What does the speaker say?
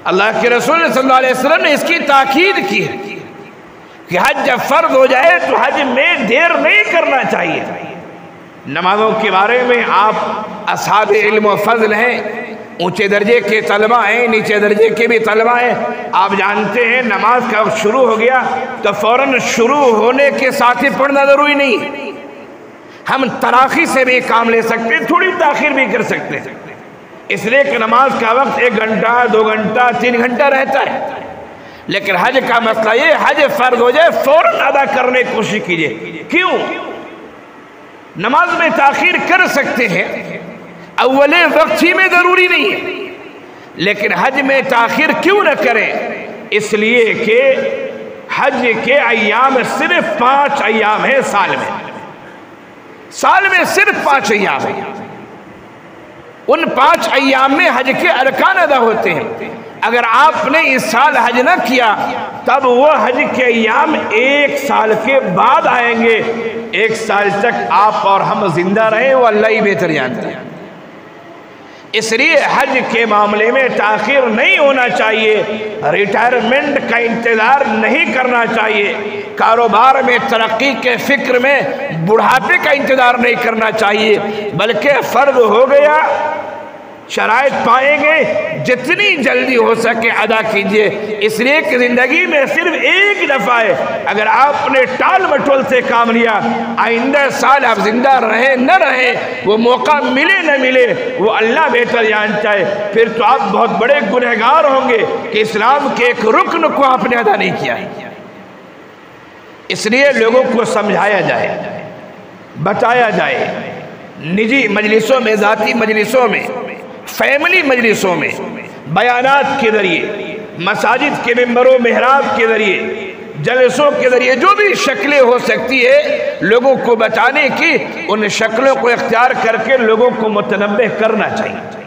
अल्लाह के रसूल सल्लल्लाहु अलैहि वसल्लम ने इसकी ताकीद की है कि हज जब फर्ज हो जाए तो हज में देर नहीं करना चाहिए। नमाजों के बारे में आप असहाब इल्म व फज़ल हैं, ऊंचे दर्जे के तलबा हैं, नीचे दर्जे के भी तलबा हैं। आप जानते हैं नमाज का वक्त शुरू हो गया तो फौरन शुरू होने के साथ ही पढ़ना जरूरी नहीं है। हम तराखी से भी काम ले सकते हैं, थोड़ी ताखीर भी कर सकते हैं, इसलिए कि नमाज का वक्त 1 घंटा 2 घंटा 3 घंटा रहता है। लेकिन हज का मसला ये, हज फर्ज हो जाए फौरन अदा करने की कोशिश कीजिए। क्यों? नमाज में ताखीर कर सकते हैं, अव्वले वक्त ही में जरूरी नहीं है, लेकिन हज में ताखीर क्यों न करें? इसलिए कि हज के अय्याम सिर्फ 5 अय्याम है साल में सिर्फ 5 अय्याम है। उन 5 अय्याम में हज के अरकान अदा होते हैं। अगर आपने इस साल हज न किया तब वह हज के अय्याम 1 साल के बाद आएंगे। 1 साल तक आप और हम जिंदा रहे वो अल्लाह ही बेहतर जानता है। इसलिए हज के मामले में ताखीर नहीं होना चाहिए, रिटायरमेंट का इंतजार नहीं करना चाहिए, कारोबार में तरक्की के फिक्र में बुढ़ापे का इंतजार नहीं करना चाहिए, बल्कि फर्ज हो गया, शराइत पाएंगे, जितनी जल्दी हो सके अदा कीजिए। इसलिए कि जिंदगी में सिर्फ एक दफा है, अगर आपने टाल मटोल से काम लिया, आइंदा साल आप जिंदा रहे न रहे, वो मौका मिले न मिले वो अल्लाह बेहतर जानता है। फिर तो आप बहुत बड़े गुनहगार होंगे कि इस्लाम के एक रुकन को आपने अदा नहीं किया। इसलिए लोगों को समझाया जाए, बताया जाए, निजी मजलिसों में, ज़ाती मजलिसों में, फैमिली मजलिसों में, बयानात के जरिए, मसाजिद के मिंबरों मेहराब के जरिए, जलसों के जरिए जो भी शक्लें हो सकती है लोगों को बताने की, उन शक्लों को इख्तियार करके लोगों को मुतनब्बे करना चाहिए।